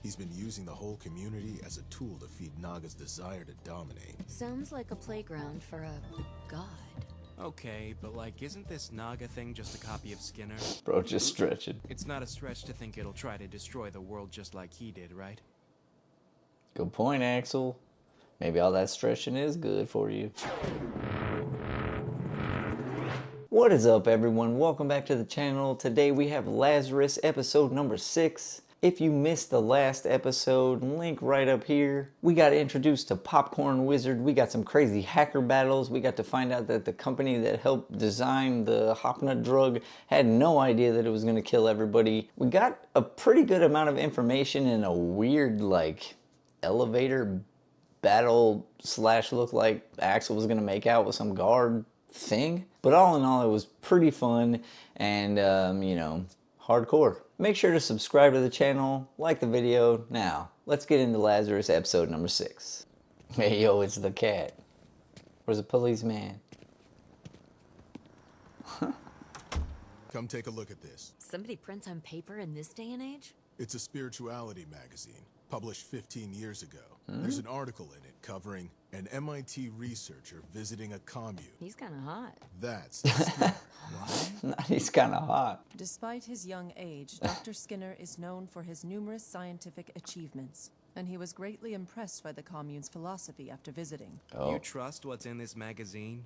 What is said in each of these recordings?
He's been using the whole community as a tool to feed NAGA's desire to dominate. Sounds like a playground for a god. Okay, but like, isn't this NAGA thing just a copy of Skinner? Bro, just stretching. It's not a stretch to think it'll try to destroy the world just like he did, right? Good point, Axel. Maybe all that stretching is good for you. What is up, everyone? Welcome back to the channel. Today we have Lazarus episode number 6. If you missed the last episode, link right up here. We got introduced to Popcorn Wizard. We got some crazy hacker battles. We got to find out that the company that helped design the Hopnut drug had no idea that it was going to kill everybody. We got a pretty good amount of information in a weird, like, elevator battle slash look like Axel was going to make out with some guard thing. But all in all, it was pretty fun and, you know, hardcore. Make sure to subscribe to the channel, like the video. Now, let's get into Lazarus episode number 6. Hey, yo, it's the cat. Where's the policeman? Come take a look at this. Somebody prints on paper in this day and age? It's a spirituality magazine, published 15 years ago. There's an article in it covering an MIT researcher visiting a commune. He's kind of hot. That's Skinner. He's kind of hot. Despite his young age, Dr. Skinner is known for his numerous scientific achievements, and he was greatly impressed by the commune's philosophy after visiting. Oh. You trust what's in this magazine?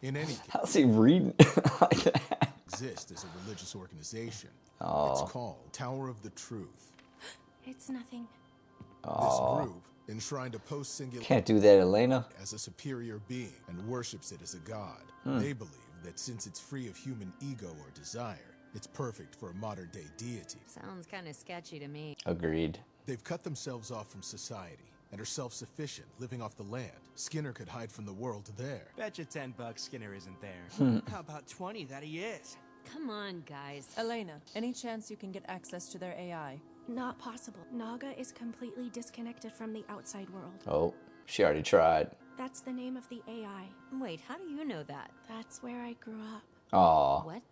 In any case, How's he reading like that? exist as a religious organization. Oh. It's called Tower of the Truth. It's nothing. This group, enshrined a post-singular Can't do that, Elena. as a superior being and worships it as a god. They believe that since it's free of human ego or desire, it's perfect for a modern-day deity. Sounds kind of sketchy to me. Agreed. They've cut themselves off from society and are self-sufficient, living off the land. Skinner could hide from the world there. Bet you $10 Skinner isn't there. How about 20 that he is? Come on, guys. Elena, any chance you can get access to their AI? Not possible. NAGA is completely disconnected from the outside world. Oh, she already tried. That's the name of the AI. Wait, how do you know that? That's where I grew up. Aw, What?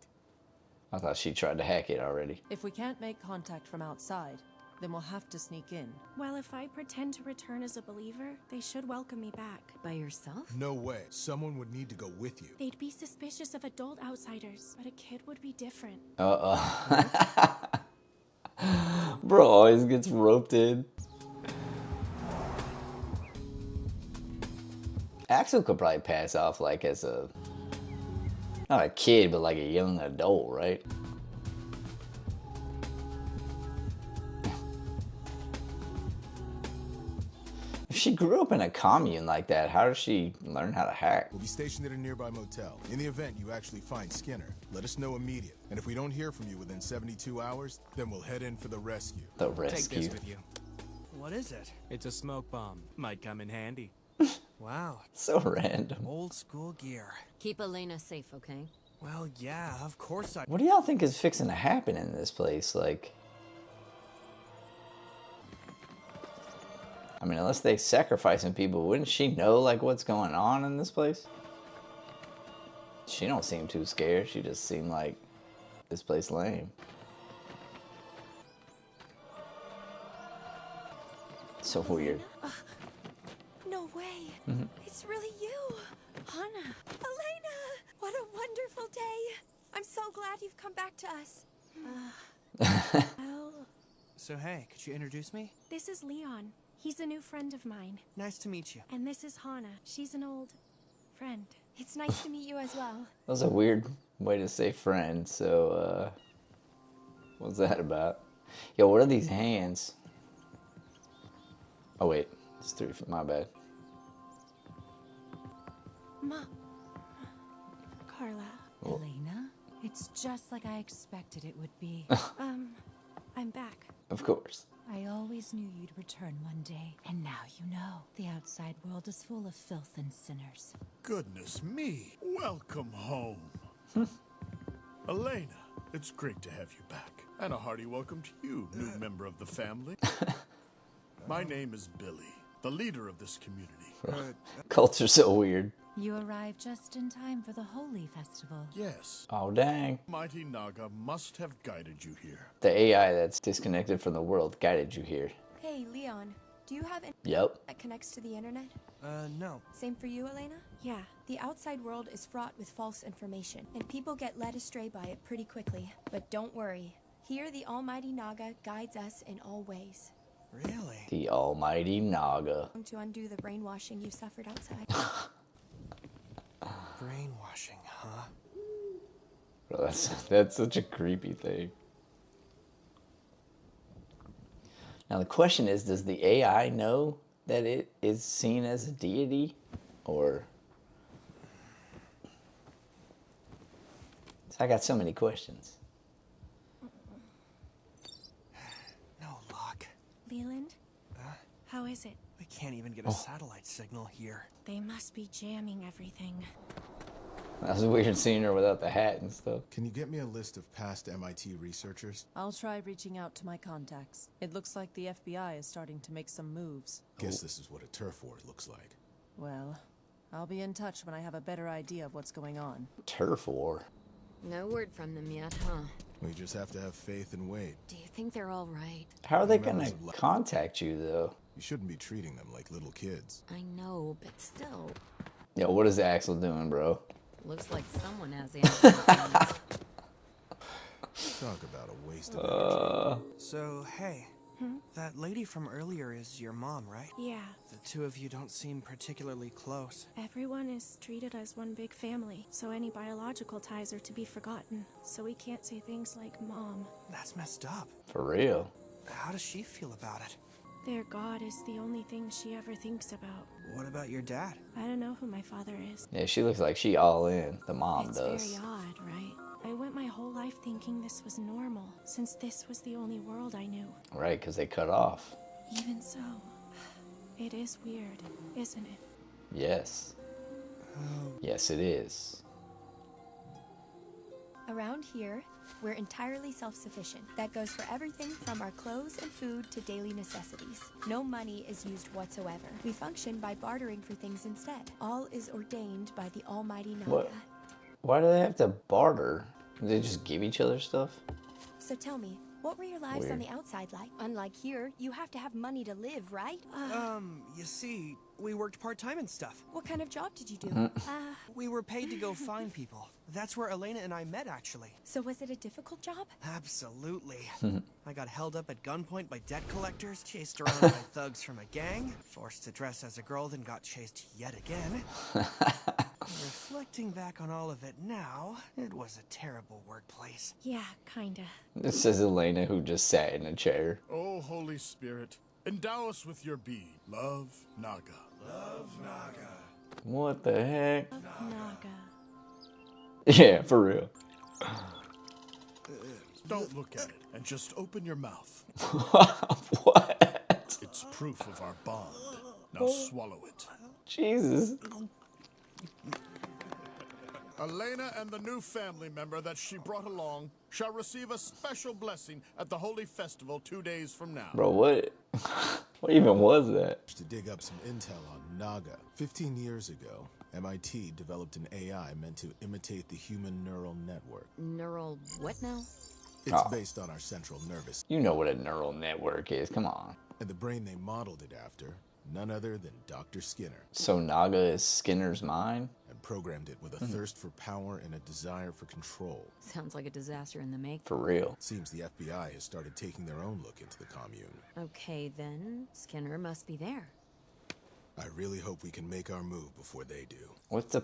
I thought she tried to hack it already. If we can't make contact from outside, then we'll have to sneak in. Well, if I pretend to return as a believer, they should welcome me back. By yourself? No way. Someone would need to go with you. They'd be suspicious of adult outsiders, but a kid would be different. Bro always gets roped in. Axel could probably pass off like as a, not a kid, but like a young adult, right? If she grew up in a commune like that, how does she learn how to hack? We'll be stationed at a nearby motel. In the event you actually find Skinner, let us know immediately. And if we don't hear from you within 72 hours, then we'll head in for the rescue. The Take rescue. this with you. What is it? It's a smoke bomb. Might come in handy. Wow, So random. old school gear. Keep Elena safe, okay? Well, yeah, of course I... What do y'all think is fixing to happen in this place? Like, I mean, unless they sacrificing people, wouldn't she know like what's going on in this place? She don't seem too scared. She just seemed like this place lame. So weird. No way. It's really you. Hannah. Elena! What a wonderful day. I'm so glad you've come back to us. Well, So hey, could you introduce me? this is Leon. He's a new friend of mine. Nice to meet you. And this is Hannah. She's an old friend. It's nice to meet you as well. That was a weird way to say friend. So, what's that about? Yo, what are these hands? Oh wait, it's 3. My bad. Carla. Elena? It's just like I expected it would be. I'm back. Of course. I always knew you'd return one day, and now you know. The outside world is full of filth and sinners. Goodness me. Welcome home. Elena, it's great to have you back. And a hearty welcome to you, new member of the family. My name is Billy, the leader of this community. Cults are so weird. You arrived just in time for the Holy Festival. Yes. Oh, dang. Mighty Naga must have guided you here. The AI that's disconnected from the world guided you here. Hey, Leon, do you have internet Yep. that connects to the internet? No. Same for you, Elena? Yeah, the outside world is fraught with false information, and people get led astray by it pretty quickly. But don't worry. Here, the almighty Naga guides us in all ways. Really? The almighty Naga. To undo the brainwashing you suffered outside. Brainwashing, huh? Bro, that's such a creepy thing. Now the question is, does the AI know that it is seen as a deity? Or... So I got so many questions. No luck. Leland? How is it? We can't even get a satellite signal here. They must be jamming everything. That was weird seeing her without the hat and stuff. Can you get me a list of past MIT researchers? I'll try reaching out to my contacts. It looks like the FBI is starting to make some moves. Guess this is what a turf war looks like. Well, I'll be in touch when I have a better idea of what's going on. Turf war. No word from them yet, huh? We just have to have faith and wait. Do you think they're all right? How are they Members gonna of contact you though? You shouldn't be treating them like little kids. I know, but still. Yo, what is Axel doing, bro? Looks like someone has answers. Talk about a waste of energy. So, hey. That lady from earlier is your mom, right? Yeah, The two of you don't seem particularly close. everyone is treated as one big family, so any biological ties are to be forgotten. So we can't say things like mom. That's messed up. For real. How does she feel about it? Their god is the only thing she ever thinks about. What about your dad? I don't know who my father is. Yeah, she looks like she all in. The mom It's does. very odd, right? I went my whole life thinking this was normal, since this was the only world I knew. Right, because they cut off. Even so, it is weird, isn't it? Yes. Yes, it is. Around here, we're entirely self-sufficient. That goes for everything from our clothes and food to daily necessities. No money is used whatsoever. We function by bartering for things instead. All is ordained by the almighty Naga. What? Why do they have to barter? Do they just give each other stuff? So tell me, what were your lives on the outside like? Unlike here, you have to have money to live, right? You see, we worked part-time and stuff. What kind of job did you do? We were paid to go find people. That's where Elena and I met, actually. So was it a difficult job? Absolutely. I got held up at gunpoint by debt collectors, chased around by thugs from a gang, forced to dress as a girl, then got chased yet again. Reflecting back on all of it now, it was a terrible workplace. Yeah, kinda. This is Elena who just sat in a chair. Oh, Holy Spirit, endow us with your being. Love, Naga. Love, Naga. What the heck? Naga. Yeah, for real. Don't look at it and just open your mouth. What? It's proof of our bond. Now swallow it. Jesus. Elena and the new family member that she brought along shall receive a special blessing at the Holy Festival 2 days from now. Bro, what? What even was that? To dig up some intel on Naga. 15 years ago, MIT developed an AI meant to imitate the human neural network. Neural what now? It's based on our central nervous. You know what a neural network is. Come on. And the brain they modeled it after, none other than Dr. Skinner. So Naga is Skinner's mind? And programmed it with a thirst for power and a desire for control. Sounds like a disaster in the making. For real. Seems the FBI has started taking their own look into the commune. Okay, then. Skinner must be there. I really hope we can make our move before they do. What's the...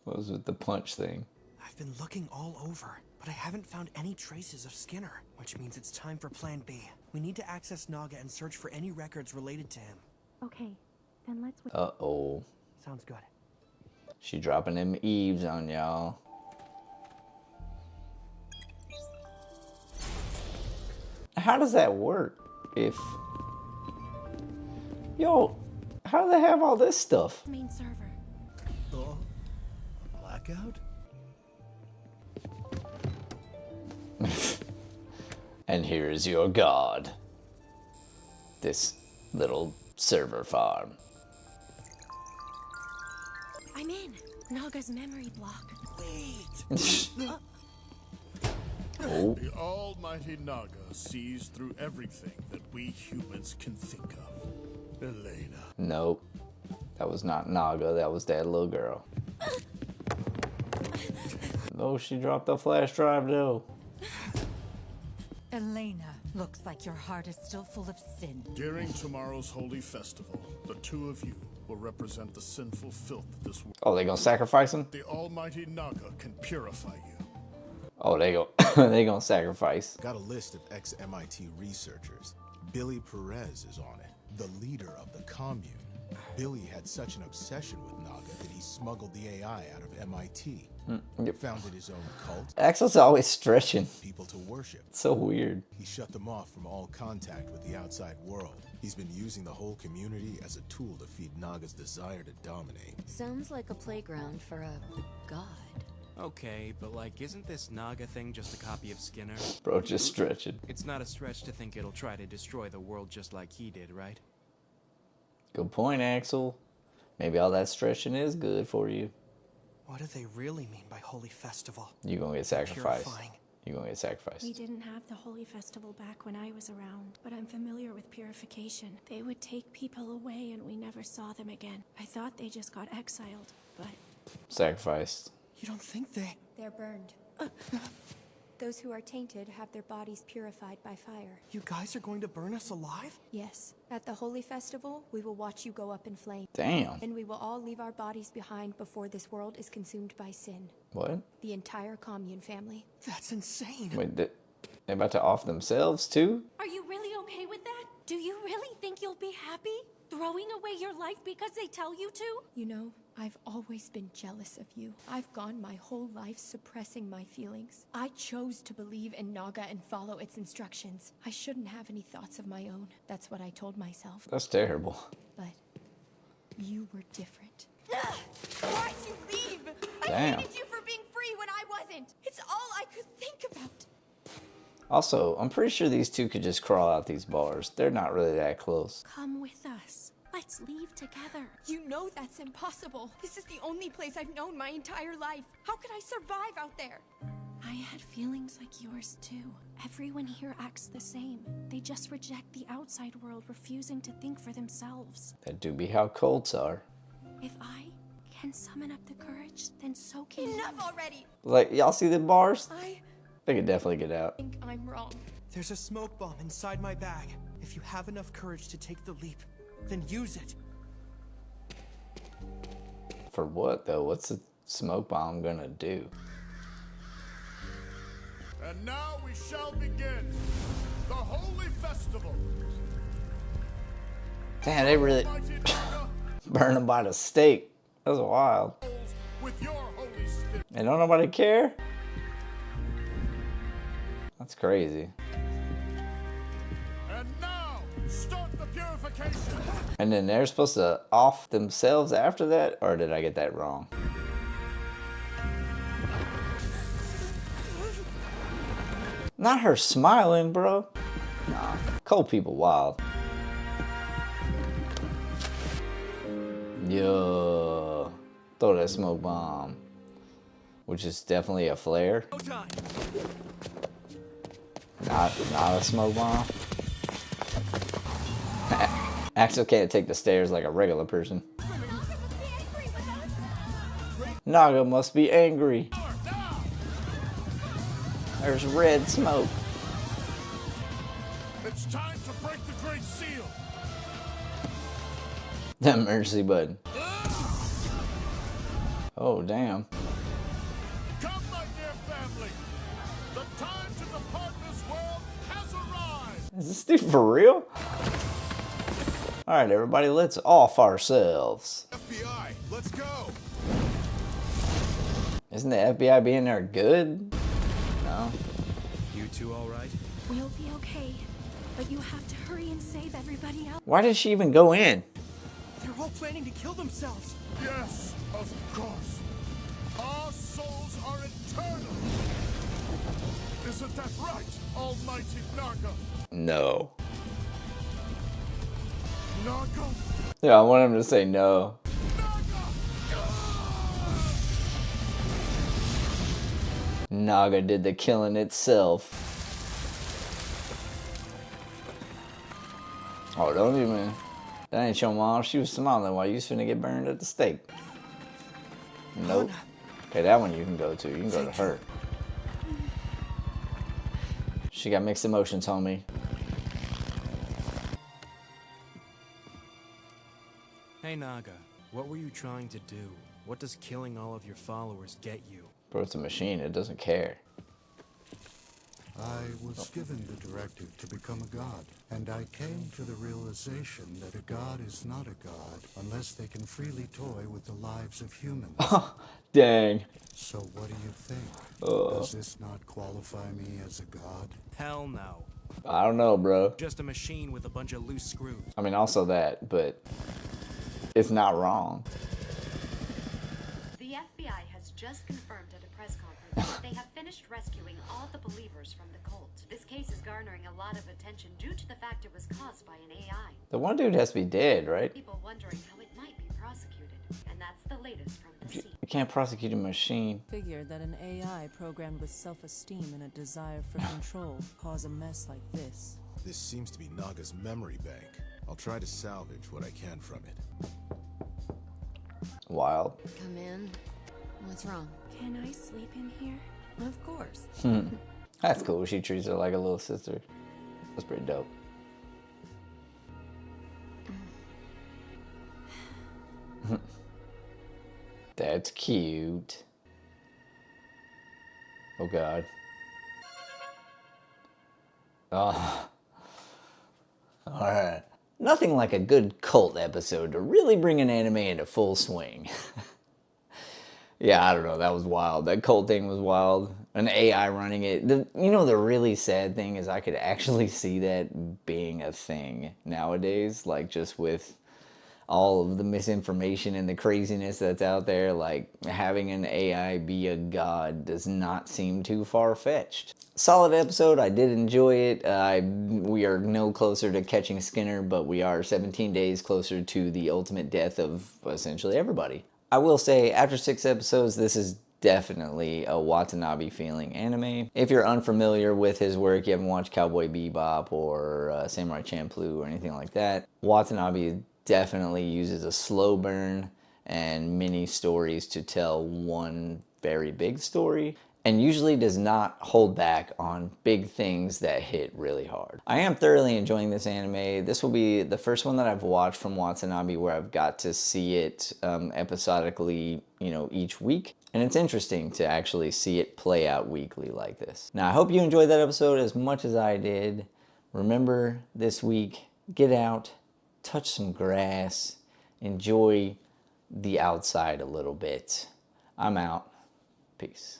What was with the punch thing? I've been looking all over, but I haven't found any traces of Skinner, which means it's time for Plan B. We need to access Naga and search for any records related to him. Okay, then let's wait. Uh-oh. Sounds good. She dropping them eaves on y'all. How does that work? If... Yo, how do they have all this stuff? Main server. Oh, a blackout? And here is your god. This little server farm. I'm in. Naga's memory block. Wait! Oh, The almighty Naga sees through everything that we humans can think of. Elena. nope. That was not Naga, that was that little girl. Oh, she dropped the flash drive though. Elena, looks like your heart is still full of sin. During tomorrow's holy festival, the two of you will represent the sinful filth of this world. Oh, they gonna sacrifice him? The almighty Naga can purify you. Oh, they go. They gonna sacrifice. Got a list of ex-MIT researchers. Billy Perez is on it, the leader of the commune. Billy had such an obsession with Naga that he smuggled the AI out of MIT. Founded his own cult, Axel's always stretching. people to worship. So weird. He shut them off from all contact with the outside world. He's been using the whole community as a tool to feed Naga's desire to dominate. Sounds like a playground for a god. Okay, but like, isn't this Naga thing just a copy of Skinner? Bro, just stretching. It's not a stretch to think it'll try to destroy the world just like he did, right? Good point, Axel. Maybe all that stretching is good for you. What do they really mean by holy festival? You gonna get sacrificed. Purifying. You gonna get sacrificed. We didn't have the Holy Festival back when I was around, but I'm familiar with purification. They would take people away and we never saw them again. I thought they just got exiled, but Sacrificed. You don't think they... They're burned. Those who are tainted have their bodies purified by fire. You guys are going to burn us alive? Yes. At the Holy Festival, we will watch you go up in flame. Damn. And we will all leave our bodies behind before this world is consumed by sin. What? The entire commune family. That's insane. Wait, they about to off themselves too? are you really okay with that? Do you really think you'll be happy? Throwing away your life because they tell you to? You know, I've always been jealous of you. I've gone my whole life suppressing my feelings. I chose to believe in Naga and follow its instructions. I shouldn't have any thoughts of my own. That's what I told myself. That's terrible. But you were different. Why'd you leave? Damn. I hated you for being free when I wasn't. It's all I could think about. Also, I'm pretty sure these two could just crawl out these bars. They're not really that close. Come with us. Let's leave together. You know that's impossible. This is the only place I've known my entire life. How could I survive out there? I had feelings like yours too. Everyone here acts the same. They just reject the outside world, refusing to think for themselves. That do be how cults are. If I can summon up the courage, then so can you. Enough already. Like, y'all see the bars? I They could definitely get out. think I'm wrong. There's a smoke bomb inside my bag. If you have enough courage to take the leap, then use it. For what though? What's a smoke bomb gonna do? And now we shall begin the holy festival. Damn, they really Almighty Naga burn them by the stake. That was wild. with your holy spirit. And don't nobody care? That's crazy. And now start the purification. And then they're supposed to off themselves after that? Or did I get that wrong? Not her smiling, bro. Nah, cold people wild. Yo, throw that smoke bomb. Which is definitely a flare. No time. Not a smoke bomb. Axel can't take the stairs like a regular person. Naga must be angry. There's red smoke. It's time to break the Great Seal. The emergency button. Oh, damn. Come, my dear family. The time to depart this world has arrived. Is this dude for real? Alright, everybody, let's off ourselves. FBI, let's go! Isn't the FBI being there good? No. You two all right? We'll be okay. But you have to hurry and save everybody else. Why did she even go in? They're all planning to kill themselves. Yes, of course. Our souls are eternal. Isn't that right, Almighty Naga? No. Naga? Yeah, I want him to say no. Naga! Naga did the killing itself. Oh, don't even. That ain't your mom. She was smiling while you was finna get burned at the stake. Nope. Okay, that one you can go to. You can go to her. She got mixed emotions, homie. Hey Naga, what were you trying to do? What does killing all of your followers get you? Bro, it's a machine. It doesn't care. I was given the directive to become a god, and I came to the realization that a god is not a god unless they can freely toy with the lives of humans. Dang. So what do you think? Does this not qualify me as a god? Hell no. I don't know, bro. Just a machine with a bunch of loose screws. I mean, also that, but it's not wrong. The FBI has just confirmed at a press conference that they have finished rescuing all the believers from the cult. This case is garnering a lot of attention due to the fact it was caused by an AI. The one dude has to be dead, right? People wondering how it might be prosecuted, and that's the latest from the scene. You can't prosecute a machine. Figured that an AI programmed with self-esteem and a desire for control cause a mess like this. This seems to be Naga's memory bank. I'll try to salvage what I can from it. Wild. Come in. What's wrong? Can I sleep in here? Of course. That's cool. She treats her like a little sister. That's pretty dope. That's cute. Oh God. Oh. Alright. Nothing like a good cult episode to really bring an anime into full swing. Yeah, I don't know. That was wild. That cult thing was wild. An AI running it. The really sad thing is I could actually see that being a thing nowadays. Like, just with all of the misinformation and the craziness that's out there, like, having an AI be a god does not seem too far-fetched. Solid episode. I did enjoy it. We are no closer to catching Skinner, but we are 17 days closer to the ultimate death of essentially everybody. I will say, after 6 episodes, this is definitely a Watanabe feeling anime. If you're unfamiliar with his work, you haven't watched Cowboy Bebop or Samurai Champloo or anything like that, Watanabe definitely uses a slow burn and mini stories to tell one very big story, and usually does not hold back on big things that hit really hard. I am thoroughly enjoying this anime. This will be the first one that I've watched from Watanabe where I've got to see it episodically, each week. And it's interesting to actually see it play out weekly like this. Now, I hope you enjoyed that episode as much as I did. Remember, this week, get out, touch some grass, enjoy the outside a little bit. I'm out. Peace.